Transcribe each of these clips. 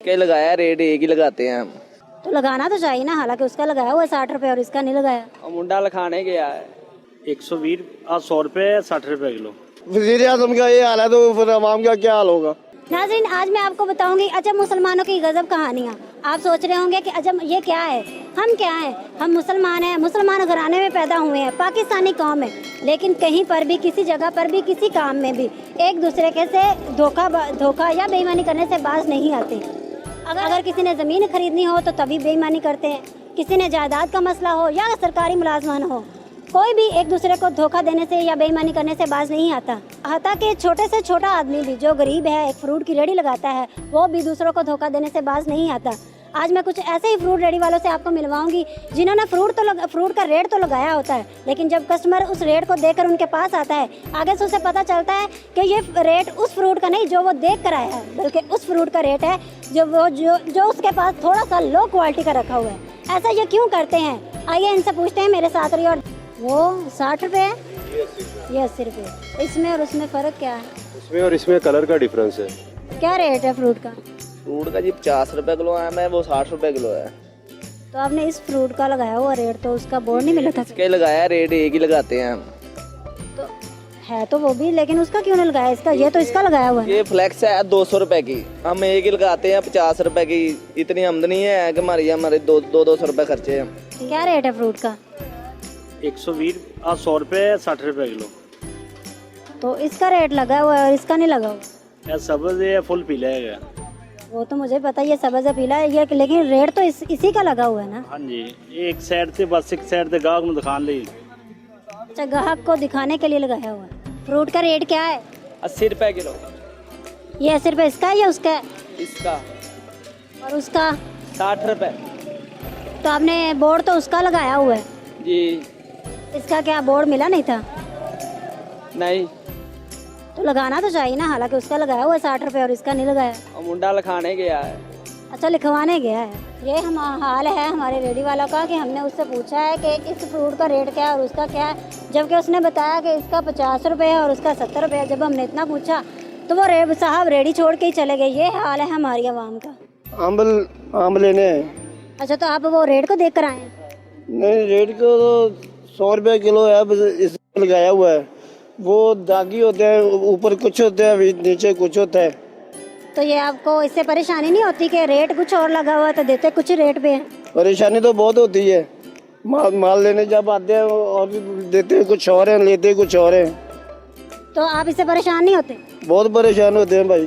इसका ही लगाया, रेट एक ही लगाते हैं हम। तो लगाना तो चाहिए ना, हालांकि उसका लगाया हुआ 60 रुपए और इसका नहीं लगाया। और मुंडा लिखाने गया है 120 100 रुपए 60 रुपए किलो। वज़ीर आज़म का ये हाल है तो फिर अवाम का क्या हाल होगा। नाज़रीन, आज मैं आपको बताऊंगी अजब मुसलमानों की गजब कहानियाँ। आप सोच रहे होंगे कि अजब ये क्या है, हम क्या हैं, हम मुसलमान हैं, मुसलमान घराने में पैदा हुए हैं, पाकिस्तानी कौम है, लेकिन कहीं पर भी, किसी जगह पर भी, किसी काम में भी एक दूसरे के से धोखा या बेईमानी करने से बाज नहीं आते। अगर किसी ने ज़मीन खरीदनी हो तो तभी बेईमानी करते हैं, किसी ने जायदाद का मसला हो या सरकारी मुलाजमान हो, कोई भी एक दूसरे को धोखा देने से या बेईमानी करने से बाज नहीं आता। हत्ता कि छोटे से छोटा आदमी भी जो गरीब है, एक फ्रूट की रेडी लगाता है, वो भी दूसरों को धोखा देने से बाज नहीं आता। आज मैं कुछ ऐसे ही फ्रूट रेडी वालों से आपको मिलवाऊंगी जिन्होंने फ्रूट का रेट तो लगाया होता है, लेकिन जब कस्टमर उस रेट को देखकर उनके पास आता है, आगे से उसे पता चलता है कि ये रेट उस फ्रूट का नहीं जो वो देख कर आया है, बल्कि उस फ्रूट का रेट है जो उसके पास थोड़ा सा लो क्वालिटी का रखा हुआ है। ऐसा ये क्यों करते हैं, आइए इनसे पूछते हैं। मेरे साथ रही। और वो 60 रुपये है, ये 80 रुपये। इसमें और उसमें फ़र्क क्या है? इसमें और इसमें कलर का डिफरेंस है। क्या रेट है फ्रूट का? फ्रूट का जी 50 रुपए किलो है, मैं वो 60 रुपए किलो है। तो आपने इस फ्रूट का लगाया हुआ रेट, तो उसका बोर्ड नहीं मिला था? इसका ही लगाया, रेट एक ही लगाते हैं हम। तो है तो वो भी, लेकिन उसका क्यों नहीं लगाया? इसका ये तो इसका लगाया हुआ है। ये फ्लेक्स है 200 रुपए की, हम एक ही लगाते हैं 50 रुपए की। इतनी आमदनी है कि हमारे 200 रुपए खर्चे हैं। क्या रेट है फ्रूट का? 120 100 रुपए 60 रुपए किलो। तो इसका रेट लगा हुआ है और इसका नहीं लगा हुआ। ये सब्ज है, फुल पीला है। वो तो मुझे पता है, ये सब्ज़ है, पीला है ये, लेकिन रेट तो इसी का लगा हुआ है ना। हाँ जी, एक साइड से बस एक साइड से गाहक को दिखाने लिए। अच्छा, ग्राहक को दिखाने के लिए लगाया हुआ है। फ्रूट का रेट क्या है? 80 रुपए किलो। ये 80 रुपये इसका है या उसका है? इसका। और उसका 60 रुपए। तो आपने बोर्ड तो उसका लगाया हुआ है जी। इसका क्या बोर्ड मिला नहीं था? नहीं। तो लगाना तो चाहिए ना, हालांकि उसका लगाया हुआ है 60 रुपये और इसका नहीं लगाया। और मुंडा लिखाने गया है। अच्छा, लिखवाने गया है। ये हम हाल है हमारे रेडी वाला का कि हमने उससे पूछा है कि इस फ्रूट का रेट क्या है और उसका क्या है, जबकि उसने बताया कि इसका 50 रुपये है और उसका 70 रुपये है। जब हमने इतना पूछा तो वो साहब रेडी छोड़ के ही चले गए। ये हाल है हमारी आवाम का। आम लेने। अच्छा, तो आप वो रेट को देख कर आए? नहीं, रेट को तो 100 रुपये किलो है, बस इसमें लगाया हुआ है। वो दागी होते हैं, ऊपर कुछ होते हैं, नीचे कुछ होता है। तो ये आपको इससे परेशानी नहीं होती कि रेट कुछ और लगा हुआ तो देते कुछ रेट पे है? परेशानी तो बहुत होती है। माल लेने जब आते हैं और देते कुछ और हैं, लेते कुछ और हैं। तो आप इससे परेशान नहीं होते? बहुत परेशान होते हैं भाई।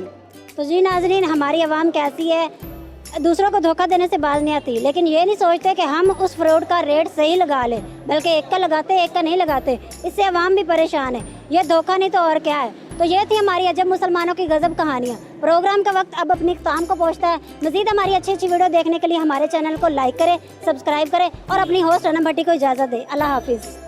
तो जी नाजरीन, हमारी आवाम कैसी है, दूसरों को धोखा देने से बाज नहीं आती, लेकिन ये नहीं सोचते कि हम उस फ्रूट का रेट सही लगा लें, बल्कि एक का लगाते एक का नहीं लगाते। इससे आवाम भी परेशान है। ये धोखा नहीं तो और क्या है। तो ये थी हमारी अजब मुसलमानों की गजब कहानियाँ। प्रोग्राम का वक्त अब अपनी इख्तिताम को पहुँचता है। मजीद हमारी अच्छी अच्छी वीडियो देखने के लिए हमारे चैनल को लाइक करें, सब्सक्राइब करें और अपनी होस्ट अनम भट्टी को इजाज़त दें। अल्लाह हाफिज़।